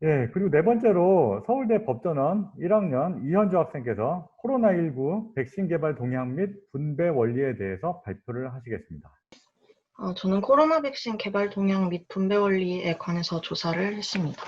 그리고 네 번째로 서울대 법전원 1학년 이현주 학생께서 코로나19 백신 개발 동향 및 분배 원리에 대해서 발표를 하시겠습니다. 저는 코로나 백신 개발 동향 및 분배 원리에 관해서 조사를 했습니다.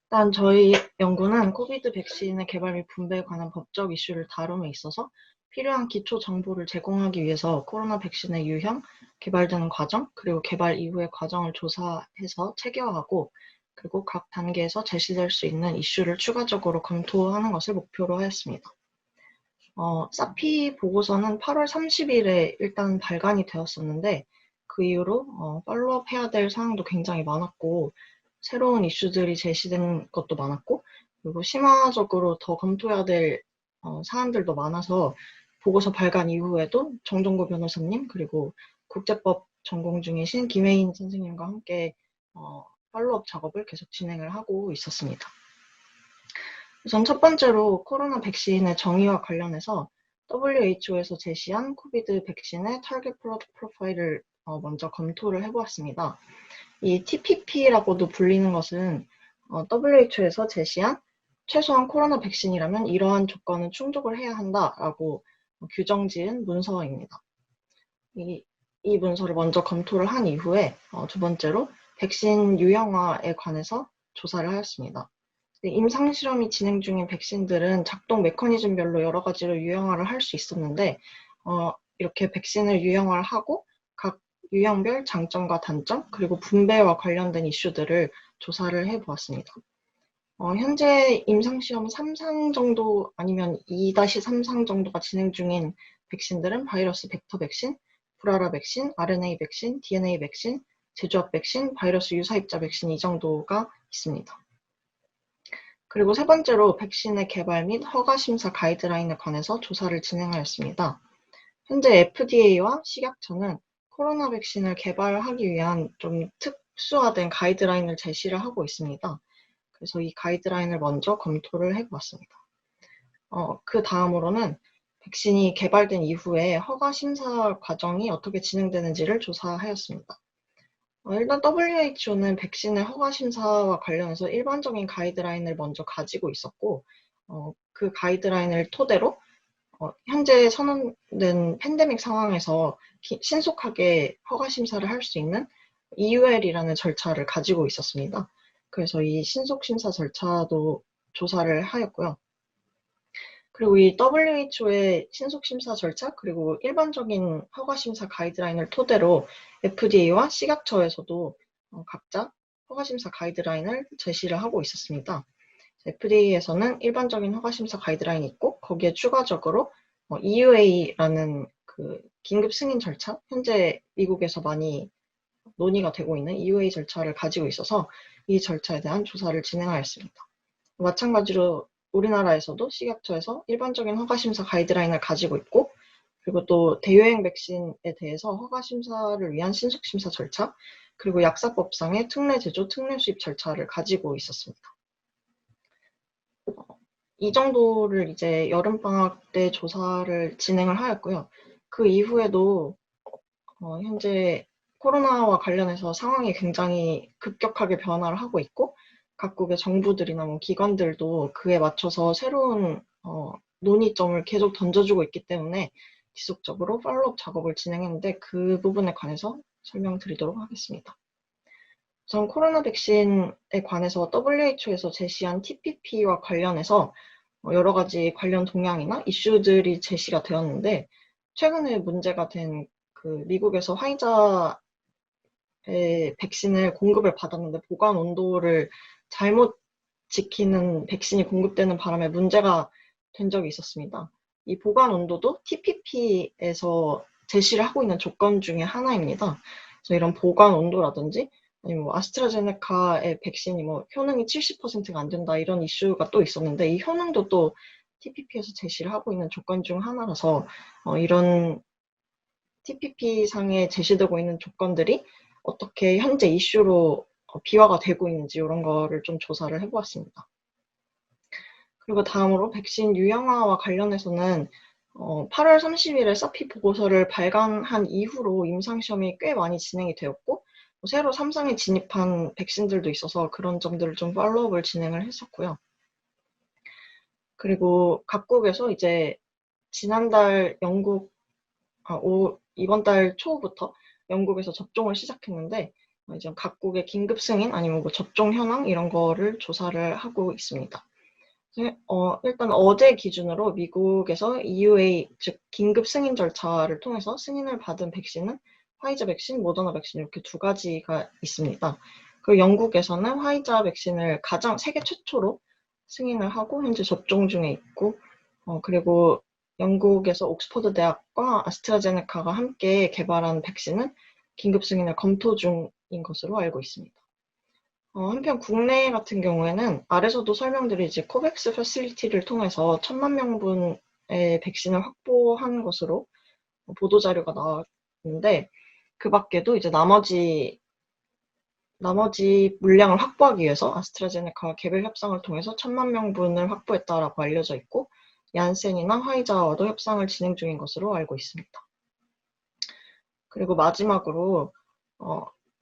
일단 저희 연구는 코비드 백신의 개발 및 분배에 관한 법적 이슈를 다룸에 있어서 필요한 기초 정보를 제공하기 위해서 코로나 백신의 유형, 개발되는 과정, 그리고 개발 이후의 과정을 조사해서 체계화하고 그리고 각 단계에서 제시될 수 있는 이슈를 추가적으로 검토하는 것을 목표로 하였습니다. 사피 보고서는 8월 30일에 일단 발간이 되었었는데 그 이후로 팔로업 해야 될 사항도 굉장히 많았고 새로운 이슈들이 제시된 것도 많았고 그리고 심화적으로 더 검토해야 될 사안들도 많아서 보고서 발간 이후에도 정종구 변호사님 그리고 국제법 전공 중이신 김혜인 선생님과 함께 팔로업 작업을 계속 진행을 하고 있었습니다. 우선 첫 번째로 코로나 백신의 정의와 관련해서 WHO에서 제시한 코비드 백신의 타겟 프로파일을 먼저 검토를 해보았습니다. 이 TPP라고도 불리는 것은 WHO에서 제시한 최소한 코로나 백신이라면 이러한 조건은 충족을 해야 한다라고 규정 지은 문서입니다. 이 문서를 먼저 검토를 한 이후에 두 번째로 백신 유형화에 관해서 조사를 하였습니다. 임상실험이 진행 중인 백신들은 작동 메커니즘별로 여러 가지로 유형화를 할 수 있었는데 이렇게 백신을 유형화를 하고 각 유형별 장점과 단점 그리고 분배와 관련된 이슈들을 조사를 해보았습니다. 현재 임상시험 3상 정도 아니면 2-3상 정도가 진행 중인 백신들은 바이러스 벡터 백신, 불알아 백신, RNA 백신, DNA 백신, 제조합 백신, 바이러스 유사입자 백신 이 정도가 있습니다. 그리고 세 번째로 백신의 개발 및 허가 심사 가이드라인에 관해서 조사를 진행하였습니다. 현재 FDA와 식약처는 코로나 백신을 개발하기 위한 좀 특수화된 가이드라인을 제시를 하고 있습니다. 그래서 이 가이드라인을 먼저 검토를 해보았습니다. 그 다음으로는 백신이 개발된 이후에 허가 심사 과정이 어떻게 진행되는지를 조사하였습니다. 일단 WHO는 백신의 허가 심사와 관련해서 일반적인 가이드라인을 먼저 가지고 있었고, 그 가이드라인을 토대로 현재 선언된 팬데믹 상황에서 신속하게 허가 심사를 할 수 있는 EUL이라는 절차를 가지고 있었습니다. 그래서 이 신속 심사 절차도 조사를 하였고요. 그리고 이 WHO의 신속 심사 절차 그리고 일반적인 허가 심사 가이드라인을 토대로 FDA와 식약처에서도 각자 허가 심사 가이드라인을 제시를 하고 있었습니다. FDA에서는 일반적인 허가 심사 가이드라인이 있고 거기에 추가적으로 EUA라는 그 긴급 승인 절차, 현재 미국에서 많이 논의가 되고 있는 EUA 절차를 가지고 있어서 이 절차에 대한 조사를 진행하였습니다. 마찬가지로 우리나라에서도 식약처에서 일반적인 허가심사 가이드라인을 가지고 있고 그리고 또 대유행 백신에 대해서 허가심사를 위한 신속심사 절차 그리고 약사법상의 특례 제조, 특례 수입 절차를 가지고 있었습니다. 이 정도를 이제 여름방학 때 조사를 진행을 하였고요. 그 이후에도 현재 코로나와 관련해서 상황이 굉장히 급격하게 변화를 하고 있고 각국의 정부들이나 기관들도 그에 맞춰서 새로운 논의점을 계속 던져주고 있기 때문에 지속적으로 팔로업 작업을 진행했는데 그 부분에 관해서 설명드리도록 하겠습니다. 우선 코로나 백신에 관해서 WHO에서 제시한 TPP와 관련해서 여러 가지 관련 동향이나 이슈들이 제시가 되었는데 최근에 문제가 된 그 미국에서 화이자의 백신을 공급을 받았는데 보관 온도를 잘못 지키는 백신이 공급되는 바람에 문제가 된 적이 있었습니다. 이 보관 온도도 TPP에서 제시를 하고 있는 조건 중에 하나입니다. 그래서 이런 보관 온도라든지 아니면 아스트라제네카의 백신이 효능이 70%가 안 된다 이런 이슈가 또 있었는데 이 효능도 또 TPP에서 제시를 하고 있는 조건 중 하나라서 이런 TPP상에 제시되고 있는 조건들이 어떻게 현재 이슈로 비화가 되고 있는지 이런 거를 좀 조사를 해보았습니다. 그리고 다음으로 백신 유형화와 관련해서는 8월 30일에 사피 보고서를 발간한 이후로 임상시험이 꽤 많이 진행이 되었고 새로 삼성에 진입한 백신들도 있어서 그런 점들을 좀 팔로우업을 진행을 했었고요. 그리고 각국에서 이제 지난달 이번 달 초부터 영국에서 접종을 시작했는데, 이제 각국의 긴급 승인 아니면 뭐 접종 현황 이런 거를 조사를 하고 있습니다. 일단 어제 기준으로 미국에서 EUA, 즉 긴급 승인 절차를 통해서 승인을 받은 백신은 화이자 백신, 모더나 백신 이렇게 두 가지가 있습니다. 그리고 영국에서는 화이자 백신을 세계 최초로 승인을 하고 현재 접종 중에 있고, 그리고 영국에서 옥스퍼드 대학과 아스트라제네카가 함께 개발한 백신은 긴급 승인을 검토 중인 것으로 알고 있습니다. 한편 국내 같은 경우에는 아래서도 설명드리지 코백스 패실리티를 통해서 1,000만 명분의 백신을 확보한 것으로 보도자료가 나왔는데, 그 밖에도 이제 나머지 물량을 확보하기 위해서 아스트라제네카와 개별 협상을 통해서 1,000만 명분을 확보했다라고 알려져 있고, 얀센이나 화이자와도 협상을 진행 중인 것으로 알고 있습니다. 그리고 마지막으로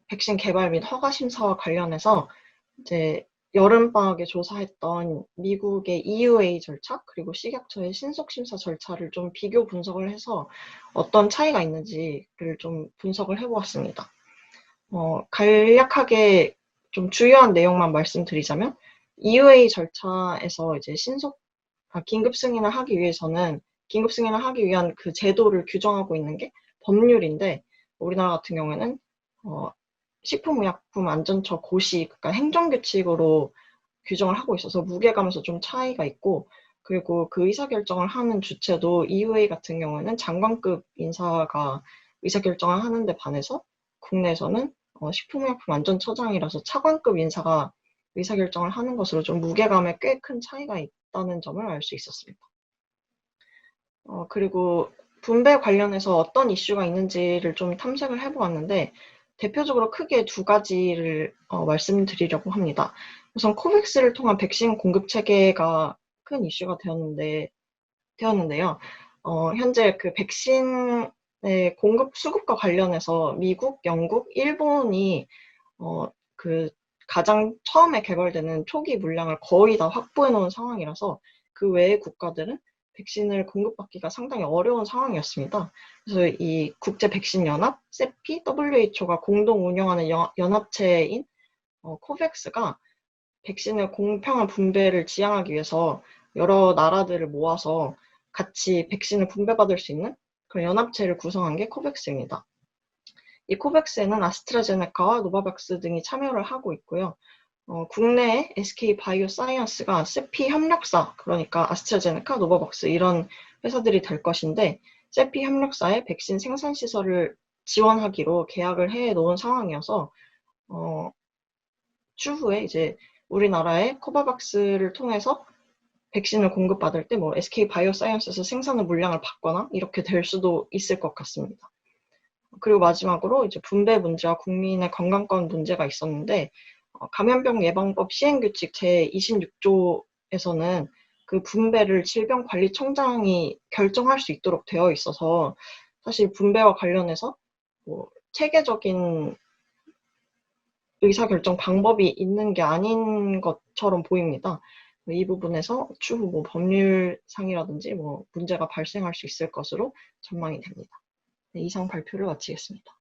백신 개발 및 허가 심사와 관련해서 이제 여름방학에 조사했던 미국의 EUA 절차 그리고 식약처의 신속심사 절차를 좀 비교 분석을 해서 어떤 차이가 있는지를 좀 분석을 해보았습니다. 간략하게 좀 주요한 내용만 말씀드리자면, EUA 절차에서 이제 긴급 승인을 하기 위한 그 제도를 규정하고 있는 게 법률인데, 우리나라 같은 경우에는 식품의약품안전처 고시, 그러니까 행정규칙으로 규정을 하고 있어서 무게감에서 좀 차이가 있고, 그리고 그 의사결정을 하는 주체도 EUA 같은 경우에는 장관급 인사가 의사결정을 하는데 반해서 국내에서는 식품의약품안전처장이라서 차관급 인사가 의사결정을 하는 것으로 좀 무게감에 꽤 큰 차이가 있다는 점을 알 수 있었습니다. 그리고 분배 관련해서 어떤 이슈가 있는지를 좀 탐색을 해보았는데, 대표적으로 크게 두 가지를 말씀드리려고 합니다. 우선 코백스를 통한 백신 공급 체계가 큰 이슈가 되었는데요. 현재 그 백신의 수급과 관련해서 미국, 영국, 일본이 그 가장 처음에 개발되는 초기 물량을 거의 다 확보해 놓은 상황이라서 그 외의 국가들은 백신을 공급받기가 상당히 어려운 상황이었습니다. 그래서 이 국제백신연합, 세피, WHO가 공동 운영하는 연합체인 코백스가 백신의 공평한 분배를 지향하기 위해서 여러 나라들을 모아서 같이 백신을 분배받을 수 있는 그런 연합체를 구성한 게 코백스입니다. 이 코백스에는 아스트라제네카와 노바백스 등이 참여를 하고 있고요. 국내에 SK바이오사이언스가 세피 협력사, 그러니까 아스트라제네카, 노바백스 이런 회사들이 될 것인데, 세피 협력사의 백신 생산 시설을 지원하기로 계약을 해 놓은 상황이어서 추후에 이제 우리나라의 코바박스를 통해서 백신을 공급받을 때 뭐 SK바이오사이언스에서 생산의 물량을 받거나 이렇게 될 수도 있을 것 같습니다. 그리고 마지막으로 이제 분배 문제와 국민의 건강권 문제가 있었는데, 감염병 예방법 시행규칙 제26조에서는 그 분배를 질병관리청장이 결정할 수 있도록 되어 있어서 사실 분배와 관련해서 뭐 체계적인 의사결정 방법이 있는 게 아닌 것처럼 보입니다. 이 부분에서 추후 뭐 법률상이라든지 뭐 문제가 발생할 수 있을 것으로 전망이 됩니다. 네, 이상 발표를 마치겠습니다.